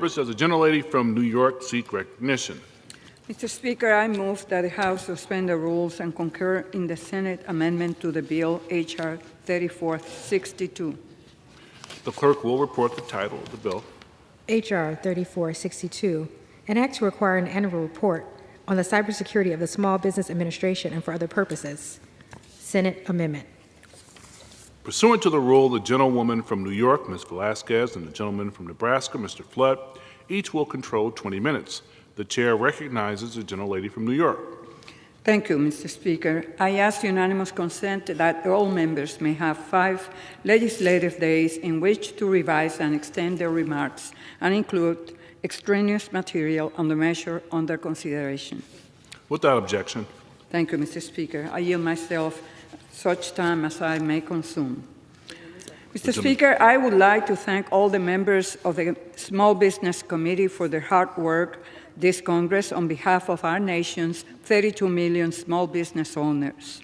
Does the gentlelady from New York seek recognition? Mr. Speaker, I move that the House suspend the rules and concur in the Senate amendment to the bill H.R. 3462. The clerk will report the title of the bill. H.R. 3462, an act to require an annual report on the cybersecurity of the Small Business Administration and for other purposes. Senate amendment. Pursuant to the rule, the gentlewoman from New York, Ms. Velázquez, and the gentleman from Nebraska, Mr. Flood, each will control 20 minutes. The chair recognizes the gentlelady from New York. Thank you, Mr. Speaker. I ask unanimous consent that all members may have 5 legislative days in which to revise and extend their remarks and include extraneous material on the measure under consideration. Without objection. Thank you, Mr. Speaker. I yield myself such time as I may consume. Mr. Speaker, I would like to thank all the members of the Small Business Committee for their hard work this Congress on behalf of our nation's 32 million small business owners.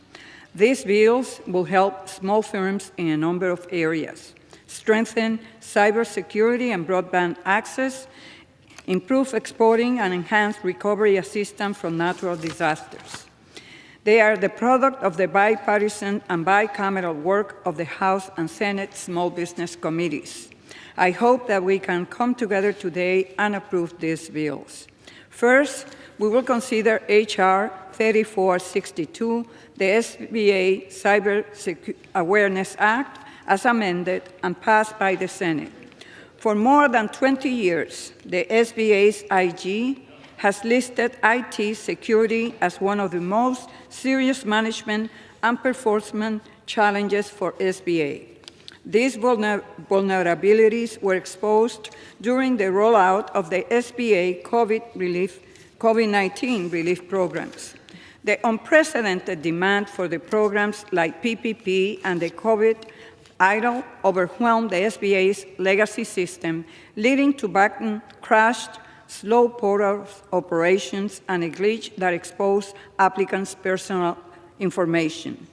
These bills will help small firms in a number of areas: strengthen cybersecurity and broadband access, improve exporting, and enhance recovery assistance from natural disasters. They are the product of the bipartisan and bicameral work of the House and Senate Small Business Committees. I hope that we can come together today and approve these bills. First, we will consider H.R. 3462, the SBA Cyber Awareness Act, as amended and passed by the Senate. For more than 20 years, the SBA's IG has listed IT security as one of the most serious management and performance challenges for SBA. These vulnerabilities were exposed during the rollout of the SBA COVID-19 relief programs. The unprecedented demand for the programs like PPP and the COVID idle overwhelmed the SBA's legacy system, leading to button crashed, slow portal operations, and a glitch that exposed applicants' personal information.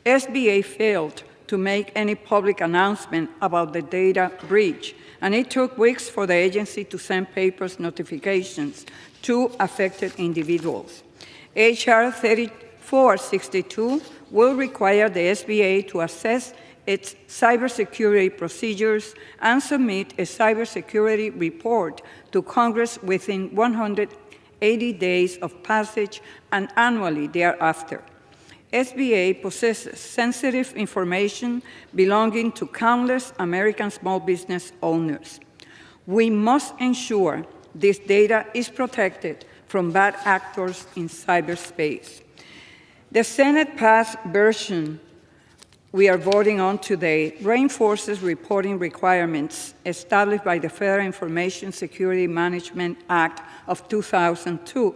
SBA failed to make any public announcement about the data breach, and it took weeks for the agency to send papers notifications to affected individuals. H.R. 3462 will require the SBA to assess its cybersecurity procedures and submit a cybersecurity report to Congress within 180 days of passage and annually thereafter. SBA possesses sensitive information belonging to countless American small business owners. We must ensure this data is protected from bad actors in cyberspace. The Senate-passed version we are voting on today reinforces reporting requirements established by the Federal Information Security Management Act of 2002.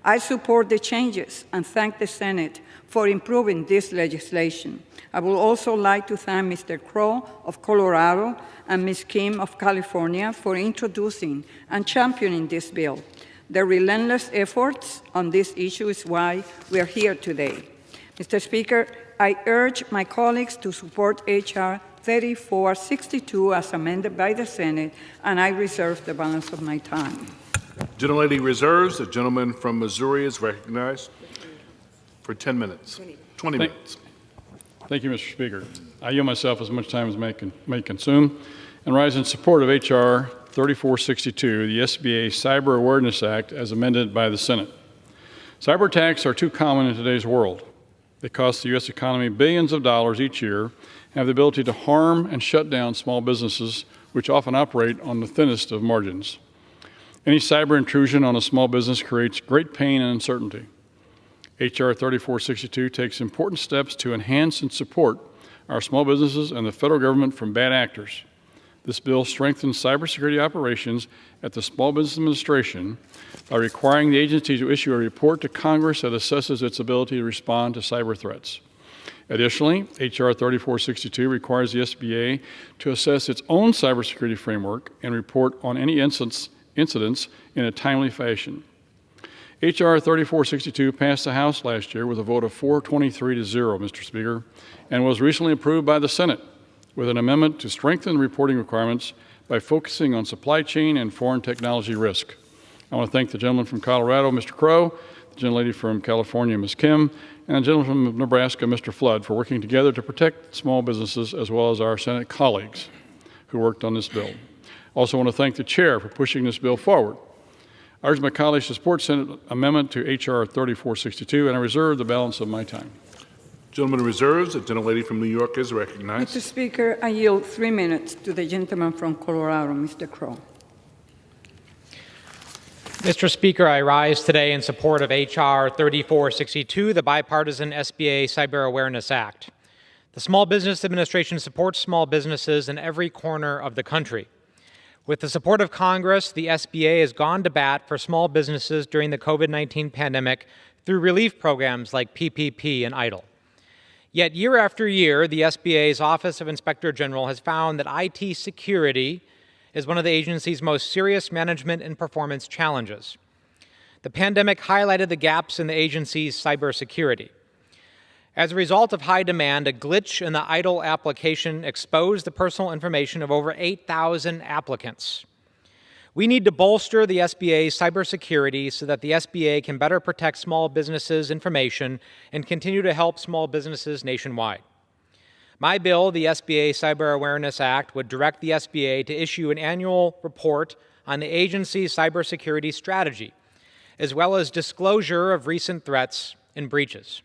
I support the changes and thank the Senate for improving this legislation. I would also like to thank Mr. Crow of Colorado and Ms. Kim of California for introducing and championing this bill. Their relentless efforts on this issue is why we are here today. Mr. Speaker, I urge my colleagues to support H.R. 3462 as amended by the Senate, and I reserve the balance of my time. Gentlelady reserves. The gentleman from Missouri is recognized for 10 minutes. 20 minutes. Thank you, Mr. Speaker. I yield myself as much time as may consume and rise in support of H.R. 3462, the SBA Cyber Awareness Act, as amended by the Senate. Cyber attacks are too common in today's world. They cost the U.S. economy billions of dollars each year and have the ability to harm and shut down small businesses, which often operate on the thinnest of margins. Any cyber intrusion on a small business creates great pain and uncertainty. H.R. 3462 takes important steps to enhance and support our small businesses and the federal government from bad actors. This bill strengthens cybersecurity operations at the Small Business Administration by requiring the agency to issue a report to Congress that assesses its ability to respond to cyber threats. Additionally, H.R. 3462 requires the SBA to assess its own cybersecurity framework and report on any incidents in a timely fashion. H.R. 3462 passed the House last year with a vote of 423 to 0, Mr. Speaker, and was recently approved by the Senate with an amendment to strengthen reporting requirements by focusing on supply chain and foreign technology risk. I want to thank the gentleman from Colorado, Mr. Crow, the gentlelady from California, Ms. Kim, and the gentleman from Nebraska, Mr. Flood, for working together to protect small businesses as well as our Senate colleagues who worked on this bill. Also want to thank the chair for pushing this bill forward. I urge my colleagues to support Senate amendment to H.R. 3462, and I reserve the balance of my time. Gentleman reserves. The gentlelady from New York is recognized. Mr. Speaker, I yield 3 minutes to the gentleman from Colorado, Mr. Crow. Mr. Speaker, I rise today in support of H.R. 3462, the bipartisan SBA Cyber Awareness Act. The Small Business Administration supports small businesses in every corner of the country. With the support of Congress, the SBA has gone to bat for small businesses during the COVID-19 pandemic through relief programs like PPP and EIDL. Yet year after year, the SBA's Office of Inspector General has found that IT security is one of the agency's most serious management and performance challenges. The pandemic highlighted the gaps in the agency's cybersecurity. As a result of high demand, a glitch in the EIDL application exposed the personal information of over 8,000 applicants. We need to bolster the SBA's cybersecurity so that the SBA can better protect small businesses' information and continue to help small businesses nationwide. My bill, the SBA Cyber Awareness Act, would direct the SBA to issue an annual report on the agency's cybersecurity strategy, as well as disclosure of recent threats and breaches.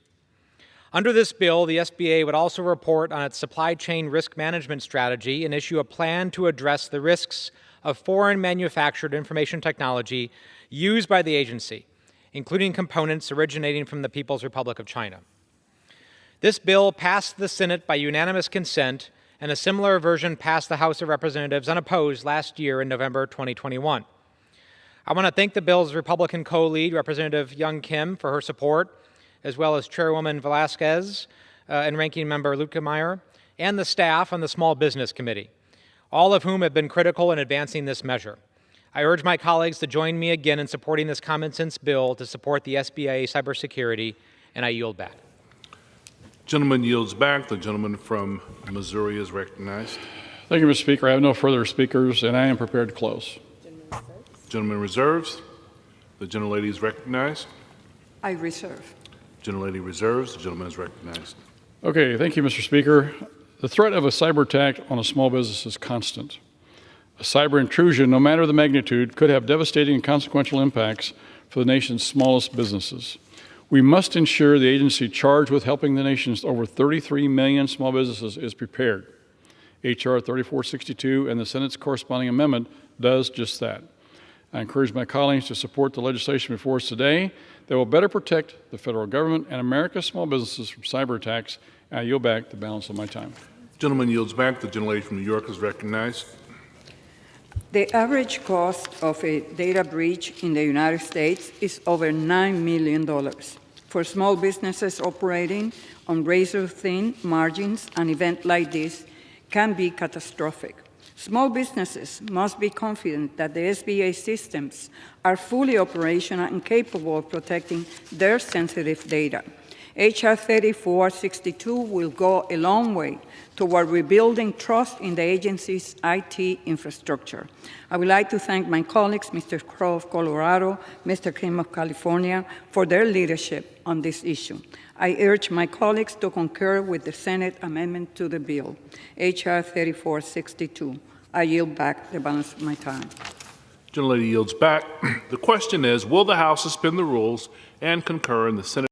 Under this bill, the SBA would also report on its supply chain risk management strategy and issue a plan to address the risks of foreign manufactured information technology used by the agency, including components originating from the People's Republic of China. This bill passed the Senate by unanimous consent, and a similar version passed the House of Representatives unopposed last year in November 2021. I want to thank the bill's Republican co-lead, Representative Young Kim, for her support, as well as Chairwoman Velázquez and Ranking Member Luetkemeyer, and the staff on the Small Business Committee, all of whom have been critical in advancing this measure. I urge my colleagues to join me again in supporting this common-sense bill to support the SBA cybersecurity, and I yield back. Gentleman yields back. The gentleman from Missouri is recognized. Thank you, Mr. Speaker. I have no further speakers, and I am prepared to close. Gentleman reserves. The gentlelady is recognized. I reserve. Gentlelady reserves. The gentleman is recognized. Okay, thank you, Mr. Speaker. The threat of a cyber attack on a small business is constant. A cyber intrusion, no matter the magnitude, could have devastating and consequential impacts for the nation's smallest businesses. We must ensure the agency charged with helping the nation's over 33 million small businesses is prepared. H.R. 3462 and the Senate's corresponding amendment does just that. I encourage my colleagues to support the legislation before us today that will better protect the federal government and America's small businesses from cyber attacks. I yield back the balance of my time. Gentleman yields back. The gentlelady from New York is recognized. The average cost of a data breach in the United States is over $9 million. For small businesses operating on razor-thin margins, an event like this can be catastrophic. Small businesses must be confident that the SBA systems are fully operational and capable of protecting their sensitive data. H.R. 3462 will go a long way toward rebuilding trust in the agency's IT infrastructure. I would like to thank my colleagues, Mr. Crow of Colorado, Mr. Kim of California, for their leadership on this issue. I urge my colleagues to concur with the Senate amendment to the bill, H.R. 3462. I yield back the balance of my time. Gentlelady yields back. The question is, will the House suspend the rules and concur in the Senate